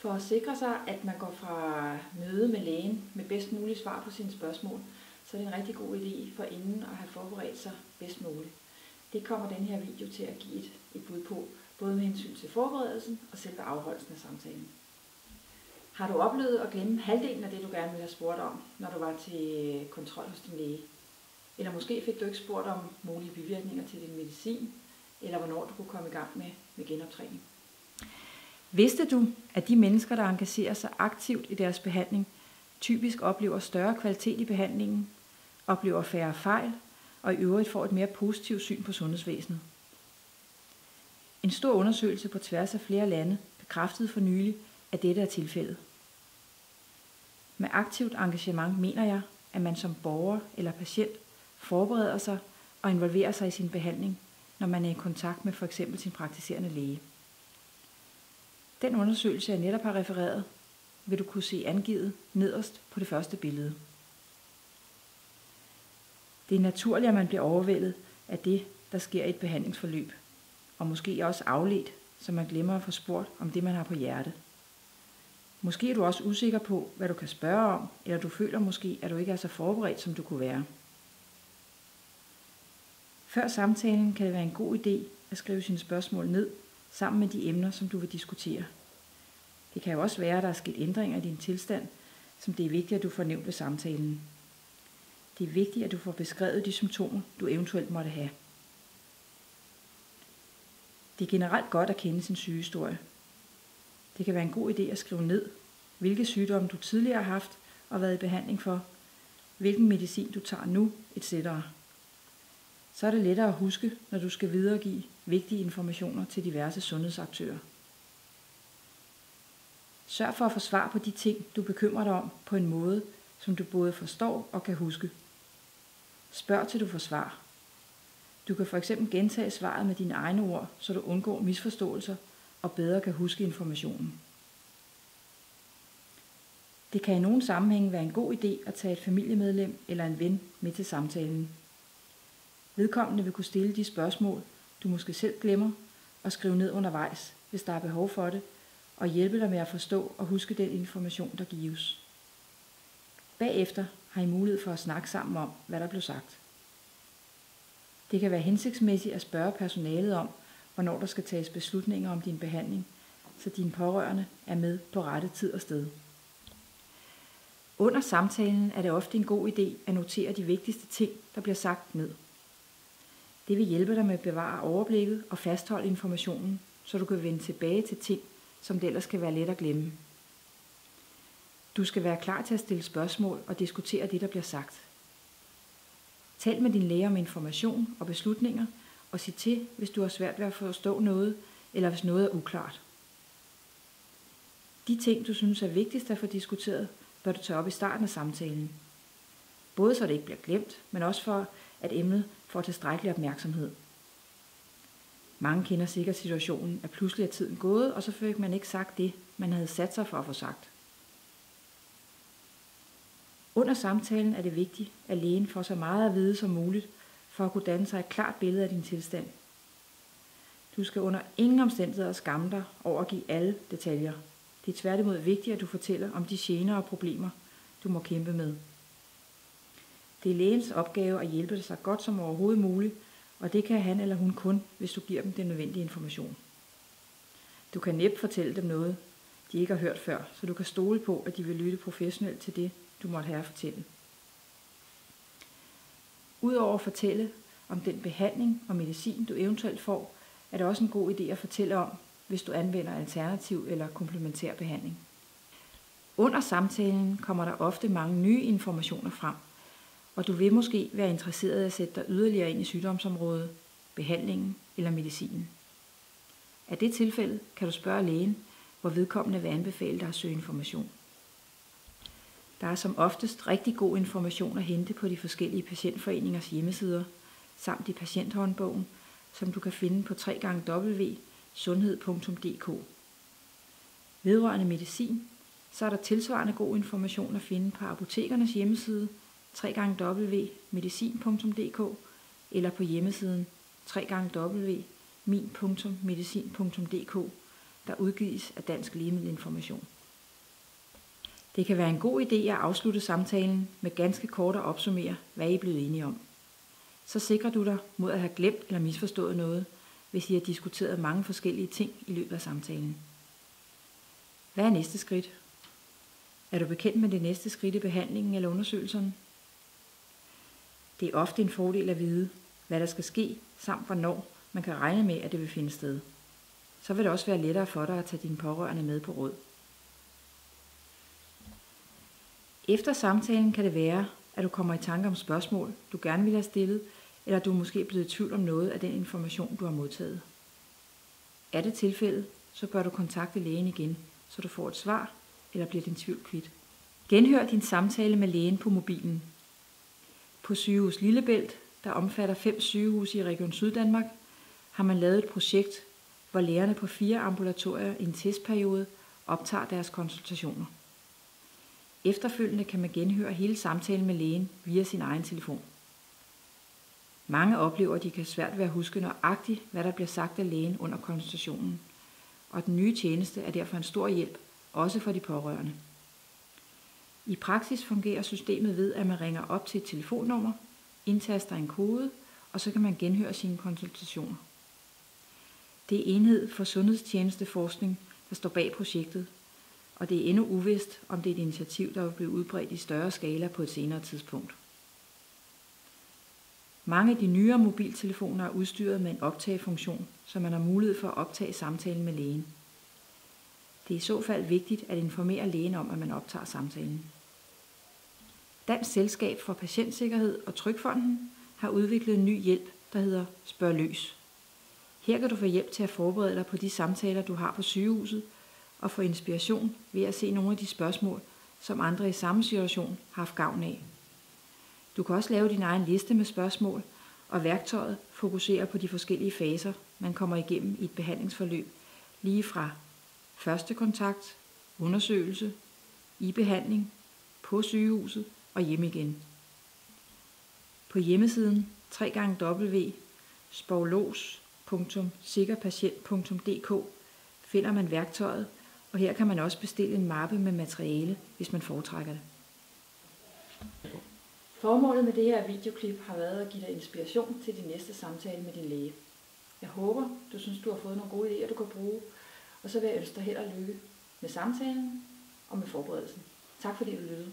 For at sikre sig, at man går fra møde med lægen med bedst muligt svar på sine spørgsmål, så er det en rigtig god idé for inden at have forberedt sig bedst muligt. Det kommer den her video til at give et bud på, både med hensyn til forberedelsen og selve afholdelsen af samtalen. Har du oplevet at glemme halvdelen af det, du gerne ville have spurgt om, når du var til kontrol hos din læge? Eller måske fik du ikke spurgt om mulige bivirkninger til din medicin, eller hvornår du kunne komme i gang med genoptræning? Vidste du, at de mennesker, der engagerer sig aktivt i deres behandling, typisk oplever større kvalitet i behandlingen, oplever færre fejl og i øvrigt får et mere positivt syn på sundhedsvæsenet? En stor undersøgelse på tværs af flere lande bekræftede for nylig, at dette er tilfældet. Med aktivt engagement mener jeg, at man som borger eller patient forbereder sig og involverer sig i sin behandling, når man er i kontakt med f.eks. sin praktiserende læge. Den undersøgelse, jeg netop har refereret, vil du kunne se angivet nederst på det første billede. Det er naturligt, at man bliver overvældet af det, der sker i et behandlingsforløb, og måske også afledt, så man glemmer at få spurgt om det, man har på hjerte. Måske er du også usikker på, hvad du kan spørge om, eller du føler måske, at du ikke er så forberedt, som du kunne være. Før samtalen kan det være en god idé at skrive sine spørgsmål ned, sammen med de emner, som du vil diskutere. Det kan jo også være, at der er sket ændringer i din tilstand, som det er vigtigt, at du får nævnt ved samtalen. Det er vigtigt, at du får beskrevet de symptomer, du eventuelt måtte have. Det er generelt godt at kende sin sygehistorie. Det kan være en god idé at skrive ned, hvilke sygdomme du tidligere har haft og været i behandling for, hvilken medicin du tager nu, etc. Så er det lettere at huske, når du skal videregive vigtige informationer til diverse sundhedsaktører. Sørg for at få svar på de ting, du bekymrer dig om på en måde, som du både forstår og kan huske. Spørg til du får svar. Du kan f.eks. gentage svaret med dine egne ord, så du undgår misforståelser og bedre kan huske informationen. Det kan i nogle sammenhænge være en god idé at tage et familiemedlem eller en ven med til samtalen. Vedkommende vil kunne stille de spørgsmål, du måske selv glemmer, og skrive ned undervejs, hvis der er behov for det, og hjælpe dig med at forstå og huske den information, der gives. Bagefter har I mulighed for at snakke sammen om, hvad der blev sagt. Det kan være hensigtsmæssigt at spørge personalet om, hvornår der skal tages beslutninger om din behandling, så dine pårørende er med på rette tid og sted. Under samtalen er det ofte en god idé at notere de vigtigste ting, der bliver sagt ned. Det vil hjælpe dig med at bevare overblikket og fastholde informationen, så du kan vende tilbage til ting, som det ellers kan være let at glemme. Du skal være klar til at stille spørgsmål og diskutere det, der bliver sagt. Tal med din læge om information og beslutninger, og sig til, hvis du har svært ved at forstå noget, eller hvis noget er uklart. De ting, du synes er vigtigst at få diskuteret, bør du tage op i starten af samtalen. Både så det ikke bliver glemt, men også for, at emnet får tilstrækkelig opmærksomhed. Mange kender sikkert situationen, at pludselig er tiden gået, og så fik man ikke sagt det, man havde sat sig for at få sagt. Under samtalen er det vigtigt, at lægen får så meget at vide som muligt, for at kunne danne sig et klart billede af din tilstand. Du skal under ingen omstændigheder skamme dig over at give alle detaljer. Det er tværtimod vigtigt, at du fortæller om de gener og problemer, du må kæmpe med. Det er lægens opgave at hjælpe dig så godt som overhovedet muligt, og det kan han eller hun kun, hvis du giver dem den nødvendige information. Du kan næppe fortælle dem noget, de ikke har hørt før, så du kan stole på, at de vil lytte professionelt til det, du måtte have at fortælle. Udover at fortælle om den behandling og medicin, du eventuelt får, er det også en god idé at fortælle om, hvis du anvender alternativ eller komplementær behandling. Under samtalen kommer der ofte mange nye informationer frem, og du vil måske være interesseret i at sætte dig yderligere ind i sygdomsområdet, behandlingen eller medicinen. Er det tilfældet, kan du spørge lægen, hvor vedkommende vil anbefale dig at søge information. Der er som oftest rigtig god information at hente på de forskellige patientforeningers hjemmesider, samt i patienthåndbogen, som du kan finde på www.sundhed.dk. Vedrørende medicin, så er der tilsvarende god information at finde på apotekernes hjemmeside, www.medicin.dk, eller på hjemmesiden www.min.medicin.dk, der udgives af Dansk Lægemiddelinformation. Det kan være en god idé at afslutte samtalen med ganske kort at opsummere, hvad I er blevet enige om. Så sikrer du dig mod at have glemt eller misforstået noget, hvis I har diskuteret mange forskellige ting i løbet af samtalen. Hvad er næste skridt? Er du bekendt med det næste skridt i behandlingen eller undersøgelsen? Det er ofte en fordel at vide, hvad der skal ske, samt hvornår man kan regne med, at det vil finde sted. Så vil det også være lettere for dig at tage dine pårørende med på råd. Efter samtalen kan det være, at du kommer i tanke om spørgsmål, du gerne vil have stillet, eller du er måske blevet i tvivl om noget af den information, du har modtaget. Er det tilfældet, så bør du kontakte lægen igen, så du får et svar eller bliver din tvivl kvit. Genhør din samtale med lægen på mobilen. På Sygehus Lillebælt, der omfatter 5 sygehuse i Region Syddanmark, har man lavet et projekt, hvor lægerne på 4 ambulatorier i en testperiode optager deres konsultationer. Efterfølgende kan man genhøre hele samtalen med lægen via sin egen telefon. Mange oplever, at de kan svært ved at huske nøjagtigt, hvad der bliver sagt af lægen under konsultationen, og den nye tjeneste er derfor en stor hjælp, også for de pårørende. I praksis fungerer systemet ved, at man ringer op til et telefonnummer, indtaster en kode, og så kan man genhøre sine konsultationer. Det er Enhed for Sundhedstjenesteforskning, der står bag projektet, og det er endnu uvist, om det er et initiativ, der vil blive udbredt i større skala på et senere tidspunkt. Mange af de nyere mobiltelefoner er udstyret med en optagefunktion, så man har mulighed for at optage samtalen med lægen. Det er i så fald vigtigt at informere lægen om, at man optager samtalen. Dansk Selskab for Patientsikkerhed og Trygfonden har udviklet en ny hjælp, der hedder Spørg Løs. Her kan du få hjælp til at forberede dig på de samtaler, du har på sygehuset, og få inspiration ved at se nogle af de spørgsmål, som andre i samme situation har haft gavn af. Du kan også lave din egen liste med spørgsmål, og værktøjet fokuserer på de forskellige faser, man kommer igennem i et behandlingsforløb, lige fra første kontakt, undersøgelse, i behandling, på sygehuset og hjem igen. På hjemmesiden www.spoglos.sikkerpatient.dk finder man værktøjet, og her kan man også bestille en mappe med materiale, hvis man foretrækker det. Formålet med det her videoklip har været at give dig inspiration til din næste samtale med din læge. Jeg håber, du synes, du har fået nogle gode idéer, du kan bruge, og så vil jeg ønske dig held og lykke med samtalen og med forberedelsen. Tak fordi du lyttede.